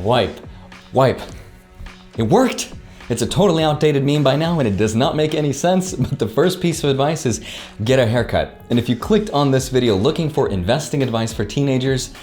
wipe, wipe. It worked! It's a totally outdated meme by now and it does not make any sense, but the first piece of advice is get a haircut. And if you clicked on this video looking for investing advice for teenagers,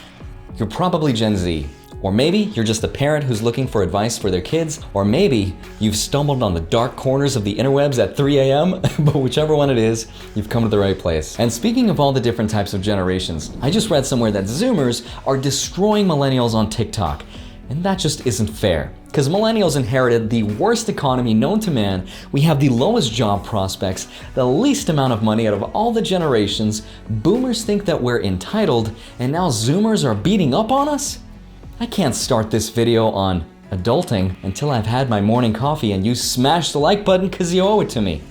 you're probably Gen Z. Or maybe you're just a parent who's looking for advice for their kids, or maybe you've stumbled on the dark corners of the interwebs at 3 a.m., but whichever one it is, you've come to the right place. And speaking of all the different types of generations, I just read somewhere that Zoomers are destroying millennials on TikTok. And that just isn't fair. Because millennials inherited the worst economy known to man, we have the lowest job prospects, the least amount of money out of all the generations, boomers think that we're entitled, and now Zoomers are beating up on us? I can't start this video on adulting until I've had my morning coffee and you smash the like button because you owe it to me.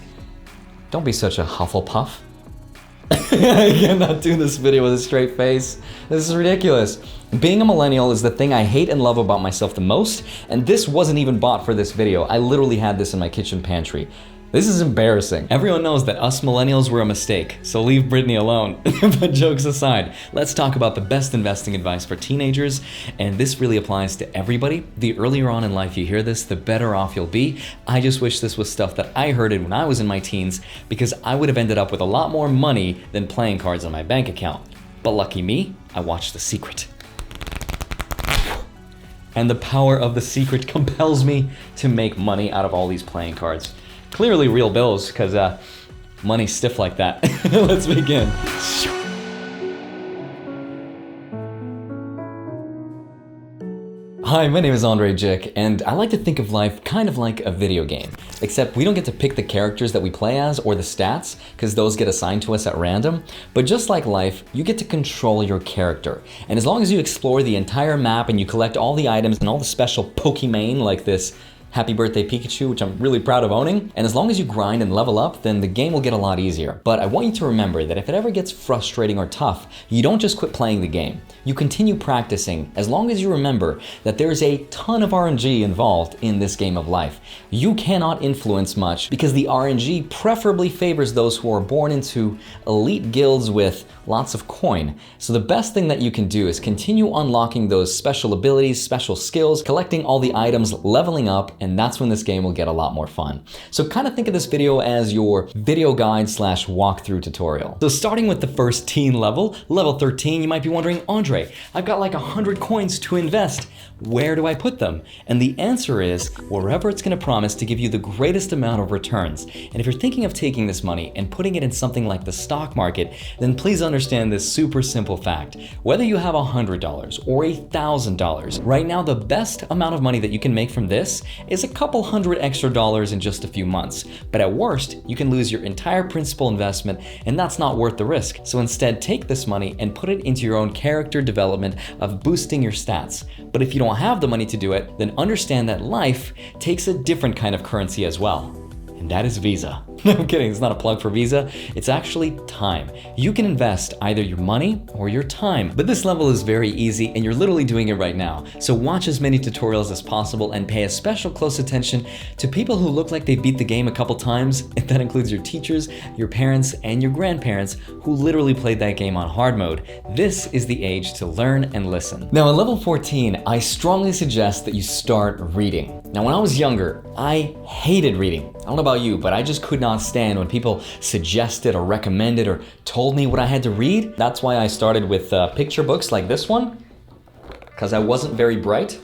Don't be such a Hufflepuff. I cannot do this video with a straight face. This is ridiculous. Being a millennial is the thing I hate and love about myself the most, and this wasn't even bought for this video. I literally had this in my kitchen pantry. This is embarrassing. Everyone knows that us millennials were a mistake, so leave Brittany alone. But jokes aside, let's talk about the best investing advice for teenagers, and this really applies to everybody. The earlier on in life you hear this, the better off you'll be. I just wish this was stuff that I heard when I was in my teens, because I would have ended up with a lot more money than playing cards on my bank account. But lucky me, I watched The Secret. And the power of The Secret compels me to make money out of all these playing cards. Clearly real bills, because money's stiff like that. Let's begin. Hi, my name is Andrei Jikh, and I like to think of life kind of like a video game. Except we don't get to pick the characters that we play as or the stats, because those get assigned to us at random. But just like life, you get to control your character. And as long as you explore the entire map and you collect all the items and all the special Pokemon like this Happy Birthday Pikachu, which I'm really proud of owning. And as long as you grind and level up, then the game will get a lot easier. But I want you to remember that if it ever gets frustrating or tough, you don't just quit playing the game. You continue practicing as long as you remember that there's a ton of RNG involved in this game of life. You cannot influence much because the RNG preferably favors those who are born into elite guilds with lots of coin. So the best thing that you can do is continue unlocking those special abilities, special skills, collecting all the items, leveling up, and that's when this game will get a lot more fun. So kind of think of this video as your video guide / walkthrough tutorial. So starting with the first teen level, level 13, you might be wondering, Andrei, I've got like 100 coins to invest. Where do I put them? And the answer is wherever it's gonna promise to give you the greatest amount of returns. And if you're thinking of taking this money and putting it in something like the stock market, then please understand this super simple fact. Whether you have $100 or $1,000, right now the best amount of money that you can make from this is a couple hundred extra dollars in just a few months. But at worst, you can lose your entire principal investment, and that's not worth the risk. So instead, take this money and put it into your own character development of boosting your stats. But if you don't have the money to do it, then understand that life takes a different kind of currency as well. And that is Visa. No, I'm kidding, it's not a plug for Visa. It's actually time. You can invest either your money or your time. But this level is very easy and you're literally doing it right now. So watch as many tutorials as possible and pay a special close attention to people who look like they beat the game a couple times. And that includes your teachers, your parents, and your grandparents who literally played that game on hard mode. This is the age to learn and listen. Now at level 14, I strongly suggest that you start reading. Now when I was younger, I hated reading. I don't know about you, but I just could not stand when people suggested or recommended or told me what I had to read. That's why I started with picture books like this one, because I wasn't very bright.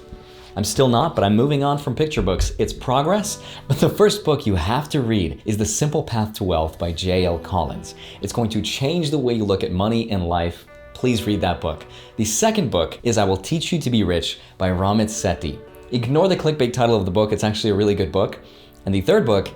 I'm still not, but I'm moving on from picture books. It's progress, but the first book you have to read is The Simple Path to Wealth by J.L. Collins. It's going to change the way you look at money and life. Please read that book. The second book is I Will Teach You to Be Rich by Ramit Sethi. Ignore the clickbait title of the book, it's actually a really good book. And the third book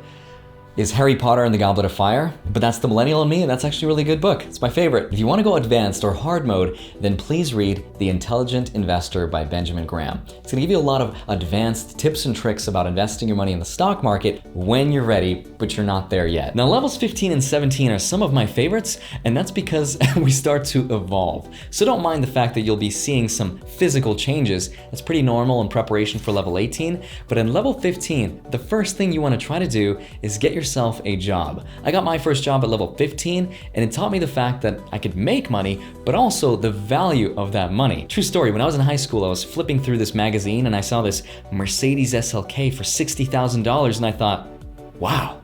is Harry Potter and the Goblet of Fire, but that's the millennial in me, and that's actually a really good book. It's my favorite. If you want to go advanced or hard mode, then please read The Intelligent Investor by Benjamin Graham. It's going to give you a lot of advanced tips and tricks about investing your money in the stock market when you're ready, but you're not there yet. Now, levels 15 and 17 are some of my favorites, and that's because we start to evolve. So don't mind the fact that you'll be seeing some physical changes. That's pretty normal in preparation for level 18, but in level 15, the first thing you want to try to do is get yourself yourself a job. I got my first job at level 15, and it taught me the fact that I could make money, but also the value of that money. True story, when I was in high school, I was flipping through this magazine and I saw this Mercedes SLK for $60,000, and I thought, wow,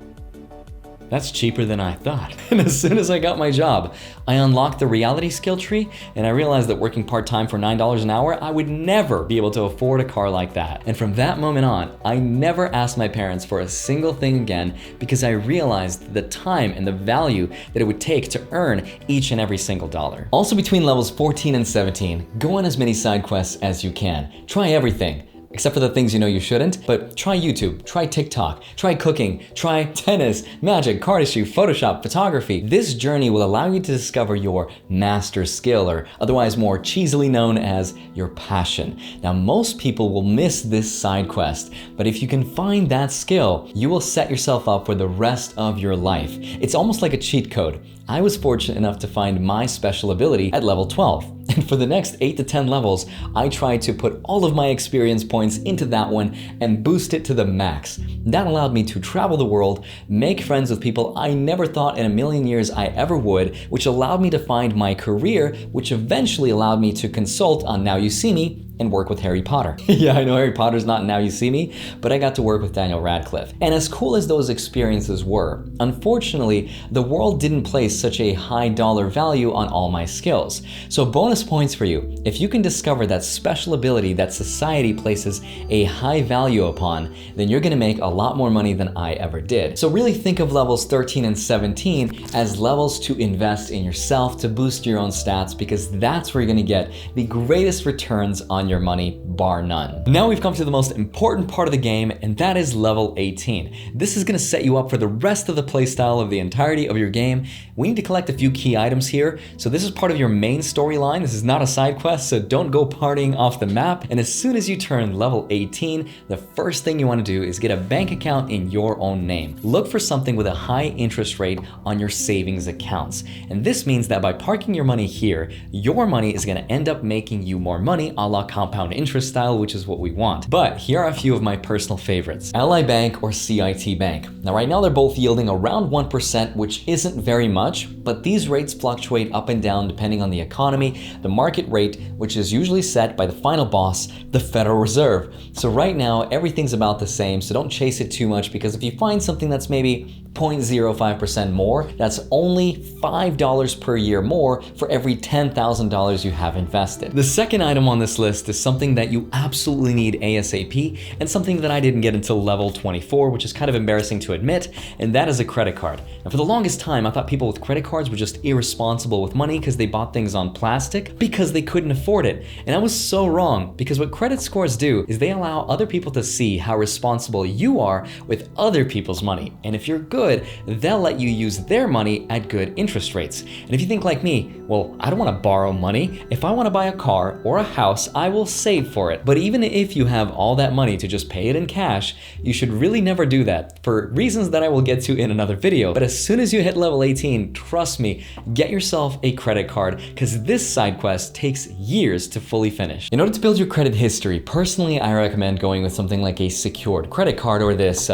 that's cheaper than I thought. And as soon as I got my job, I unlocked the reality skill tree, and I realized that working part-time for $9 an hour, I would never be able to afford a car like that. And from that moment on, I never asked my parents for a single thing again, because I realized the time and the value that it would take to earn each and every single dollar. Also, between levels 14 and 17, go on as many side quests as you can. Try everything. Except for the things you know you shouldn't, but try YouTube, try TikTok, try cooking, try tennis, magic, card issue, Photoshop, photography. This journey will allow you to discover your master skill, or otherwise more cheesily known as your passion. Now, most people will miss this side quest, but if you can find that skill, you will set yourself up for the rest of your life. It's almost like a cheat code. I was fortunate enough to find my special ability at level 12. And for the next 8 to 10 levels, I tried to put all of my experience points into that one and boost it to the max. That allowed me to travel the world, make friends with people I never thought in a million years I ever would, which allowed me to find my career, which eventually allowed me to consult on Now You See Me and work with Harry Potter. Yeah, I know Harry Potter's not Now You See Me, but I got to work with Daniel Radcliffe. And as cool as those experiences were, unfortunately, the world didn't place such a high dollar value on all my skills. So bonus points for you. If you can discover that special ability that society places a high value upon, then you're gonna make a lot more money than I ever did. So really think of levels 13 and 17 as levels to invest in yourself, to boost your own stats, because that's where you're gonna get the greatest returns on your money, bar none. Now we've come to the most important part of the game, and that is level 18. This is gonna set you up for the rest of the playstyle of the entirety of your game. We need to collect a few key items here, so this is part of your main storyline. This is not a side quest, so don't go partying off the map. And as soon as you turn level 18, the first thing you wanna do is get a bank account in your own name. Look for something with a high interest rate on your savings accounts. And this means that by parking your money here, your money is gonna end up making you more money, a la compound interest style, which is what we want. But here are a few of my personal favorites. Ally Bank or CIT Bank. Now right now they're both yielding around 1%, which isn't very much, but these rates fluctuate up and down depending on the economy, the market rate, which is usually set by the final boss, the Federal Reserve. So right now everything's about the same, so don't chase it too much, because if you find something that's maybe 0.05% more, that's only $5 per year more for every $10,000 you have invested. The second item on this list is something that you absolutely need ASAP, and something that I didn't get until level 24, which is kind of embarrassing to admit, and that is a credit card. Now for the longest time, I thought people with credit cards were just irresponsible with money because they bought things on plastic because they couldn't afford it. And I was so wrong, because what credit scores do is they allow other people to see how responsible you are with other people's money. And if you're good, they'll let you use their money at good interest rates. And if you think like me, well, I don't want to borrow money. If I want to buy a car or a house, I will save for it. But even if you have all that money to just pay it in cash, you should really never do that, for reasons that I will get to in another video. But as soon as you hit level 18, trust me, get yourself a credit card, because this side quest takes years to fully finish. In order to build your credit history, personally, I recommend going with something like a secured credit card, or this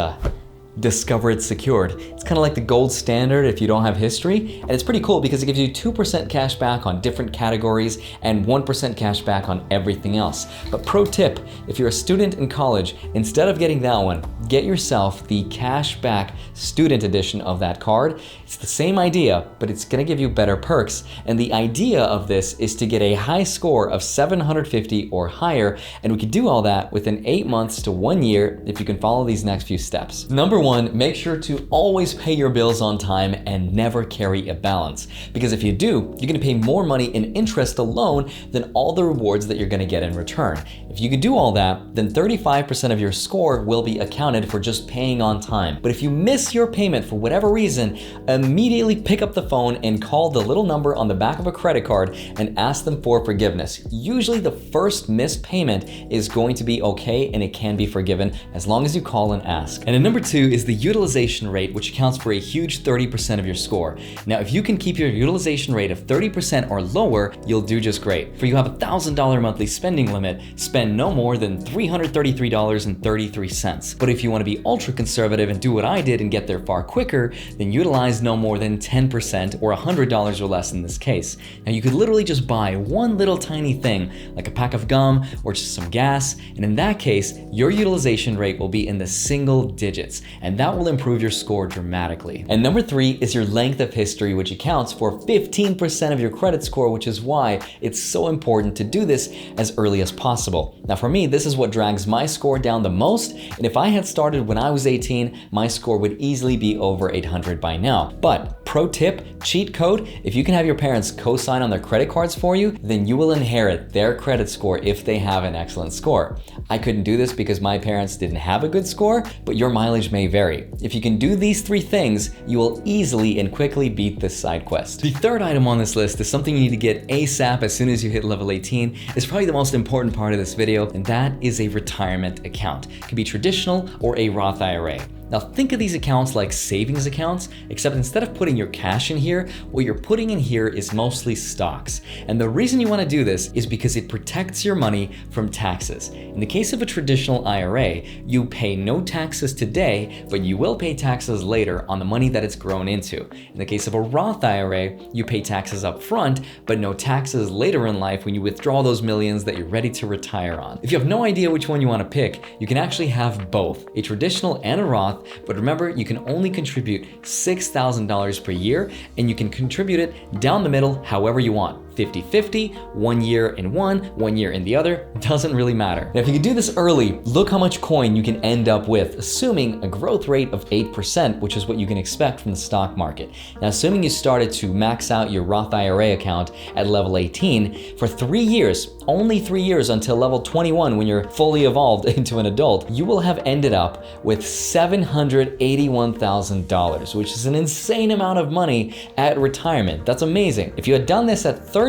Discover It's Secured. It's kind of like the gold standard if you don't have history, and it's pretty cool because it gives you 2% cash back on different categories and 1% cash back on everything else. But pro tip, if you're a student in college, instead of getting that one, get yourself the cash back student edition of that card. It's the same idea, but it's gonna give you better perks, and the idea of this is to get a high score of 750 or higher, and we can do all that within 8 months to 1 year if you can follow these next few steps. Number one, make sure to always pay your bills on time and never carry a balance. Because if you do, you're gonna pay more money in interest alone than all the rewards that you're gonna get in return. If you can do all that, then 35% of your score will be accounted for just paying on time. But if you miss your payment for whatever reason, immediately pick up the phone and call the little number on the back of a credit card and ask them for forgiveness. Usually the first missed payment is going to be okay, and it can be forgiven as long as you call and ask. And then number two is the utilization rate, which accounts for a huge 30% of your score. Now, if you can keep your utilization rate of 30% or lower, you'll do just great. For you have a $1,000 monthly spending limit, spend no more than $333.33. But if you want to be ultra conservative and do what I did and get there far quicker, then utilize no more than 10% or $100 or less in this case. Now, you could literally just buy one little tiny thing like a pack of gum or just some gas, and in that case, your utilization rate will be in the single digits, and that will improve your score dramatically. And number 3 is your length of history, which accounts for 15% of your credit score, which is why it's so important to do this as early as possible. Now, for me, this is what drags my score down the most, and if I had started when I was 18, my score would easily be over 800 by now. But pro tip, cheat code, if you can have your parents co-sign on their credit cards for you, then you will inherit their credit score if they have an excellent score. I couldn't do this because my parents didn't have a good score, but your mileage may vary. If you can do these 3 things, you will easily and quickly beat this side quest. The third item on this list is something you need to get ASAP as soon as you hit level 18. It's probably the most important part of this video, and that is a retirement account. It can be traditional or a Roth IRA. Now think of these accounts like savings accounts, except instead of putting your cash in here, what you're putting in here is mostly stocks. And the reason you want to do this is because it protects your money from taxes. In the case of a traditional IRA, you pay no taxes today, but you will pay taxes later on the money that it's grown into. In the case of a Roth IRA, you pay taxes up front, but no taxes later in life when you withdraw those millions that you're ready to retire on. If you have no idea which one you want to pick, you can actually have both, a traditional and a Roth. But remember, you can only contribute $6,000 per year, and you can contribute it down the middle however you want. 50-50, 1 year in one, 1 year in the other, doesn't really matter. Now, if you can do this early, look how much coin you can end up with, assuming a growth rate of 8%, which is what you can expect from the stock market. Now, assuming you started to max out your Roth IRA account at level 18, for 3 years, only 3 years until level 21 when you're fully evolved into an adult, you will have ended up with $781,000, which is an insane amount of money at retirement. That's amazing. If you had done this at 31,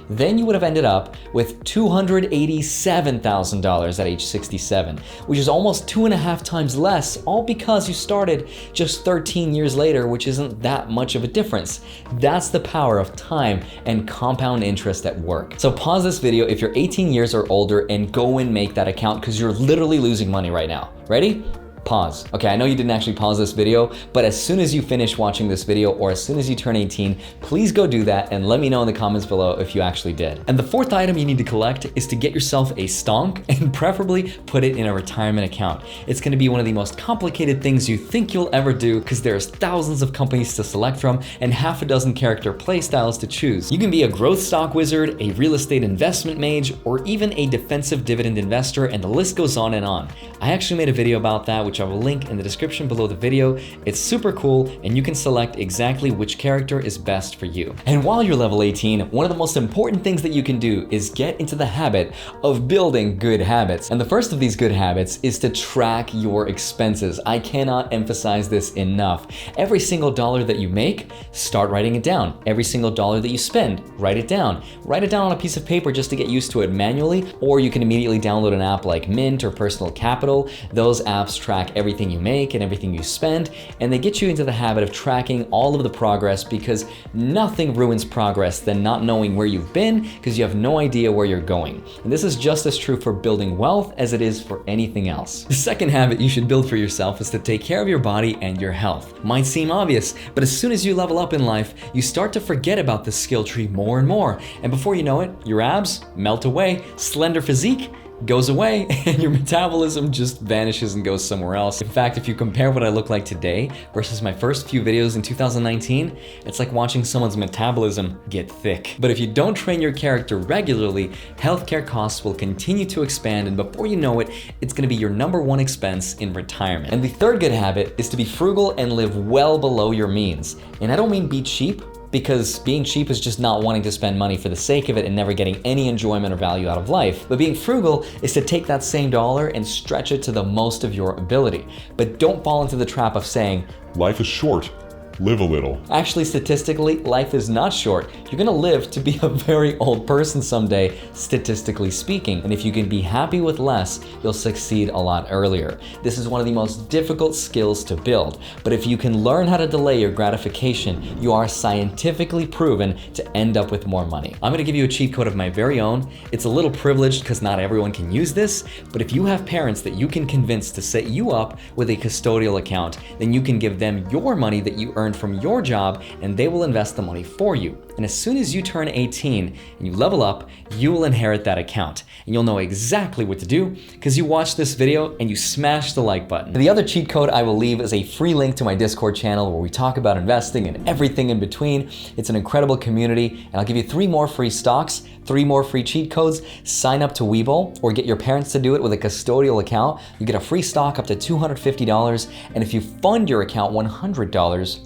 then you would have ended up with $287,000 at age 67, which is almost 2.5 times less, all because you started just 13 years later, which isn't that much of a difference. That's the power of time and compound interest at work. So pause this video if you're 18 years or older and go and make that account, because you're literally losing money right now. Ready? Pause. Okay, I know you didn't actually pause this video, but as soon as you finish watching this video or as soon as you turn 18, please go do that and let me know in the comments below if you actually did. And the fourth item you need to collect is to get yourself a stonk and preferably put it in a retirement account. It's going to be one of the most complicated things you think you'll ever do because there's thousands of companies to select from and half a dozen character playstyles to choose. You can be a growth stock wizard, a real estate investment mage, or even a defensive dividend investor, and the list goes on and on. I actually made a video about that, which I will link in the description below the video. It's super cool, and you can select exactly which character is best for you. And while you're level 18, one of the most important things that you can do is get into the habit of building good habits. And the first of these good habits is to track your expenses. I cannot emphasize this enough. Every single dollar that you make, start writing it down. Every single dollar that you spend, write it down. Write it down on a piece of paper just to get used to it manually, or you can immediately download an app like Mint or Personal Capital. Those apps track everything you make and everything you spend, and they get you into the habit of tracking all of the progress, because nothing ruins progress than not knowing where you've been because you have no idea where you're going. And this is just as true for building wealth as it is for anything else. The second habit you should build for yourself is to take care of your body and your health. Might seem obvious, but as soon as you level up in life, you start to forget about the skill tree more and more. And before you know it, your abs melt away, slender physique goes away, and your metabolism just vanishes and goes somewhere else. In fact, if you compare what I look like today versus my first few videos in 2019, it's like watching someone's metabolism get thick. But if you don't train your character regularly, healthcare costs will continue to expand, and before you know it, it's gonna be your #1 expense in retirement. And the third good habit is to be frugal and live well below your means. And I don't mean be cheap, because being cheap is just not wanting to spend money for the sake of it and never getting any enjoyment or value out of life. But being frugal is to take that same dollar and stretch it to the most of your ability. But don't fall into the trap of saying, life is short, live a little. Actually, statistically, life is not short. You're gonna live to be a very old person someday, statistically speaking. And if you can be happy with less, you'll succeed a lot earlier. This is one of the most difficult skills to build. But if you can learn how to delay your gratification, you are scientifically proven to end up with more money. I'm gonna give you a cheat code of my very own. It's a little privileged because not everyone can use this, but if you have parents that you can convince to set you up with a custodial account, then you can give them your money that you earned from your job and they will invest the money for you. And as soon as you turn 18 and you level up, you will inherit that account. And you'll know exactly what to do because you watched this video and you smashed the like button. The other cheat code I will leave is a free link to my Discord channel where we talk about investing and everything in between. It's an incredible community, and I'll give you 3 more free stocks, 3 more free cheat codes. Sign up to Webull or get your parents to do it with a custodial account. You get a free stock up to $250, and if you fund your account $100,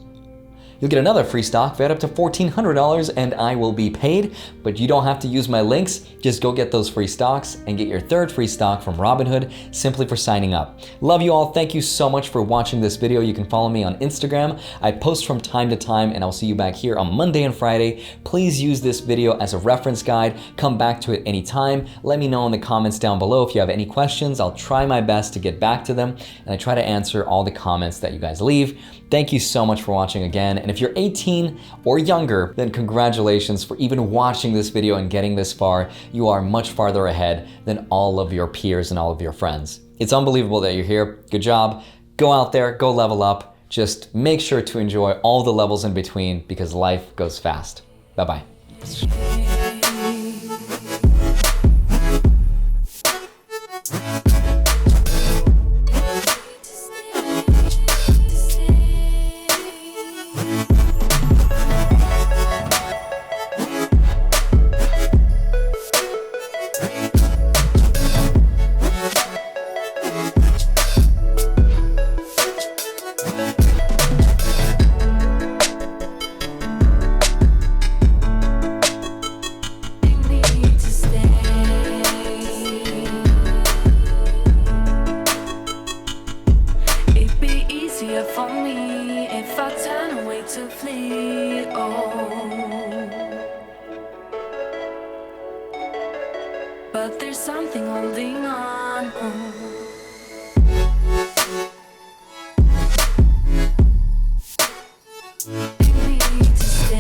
you'll get another free stock valued up to $1,400, and I will be paid, but you don't have to use my links. Just go get those free stocks and get your 3rd free stock from Robinhood simply for signing up. Love you all. Thank you so much for watching this video. You can follow me on Instagram. I post from time to time, and I'll see you back here on Monday and Friday. Please use this video as a reference guide. Come back to it anytime. Let me know in the comments down below if you have any questions. I'll try my best to get back to them, and I try to answer all the comments that you guys leave. Thank you so much for watching again. And if you're 18 or younger, then congratulations for even watching this video and getting this far. You are much farther ahead than all of your peers and all of your friends. It's unbelievable that you're here. Good job. Go out there, go level up. Just make sure to enjoy all the levels in between because life goes fast. Bye-bye. For me, if I turn away to flee, but there's something holding on.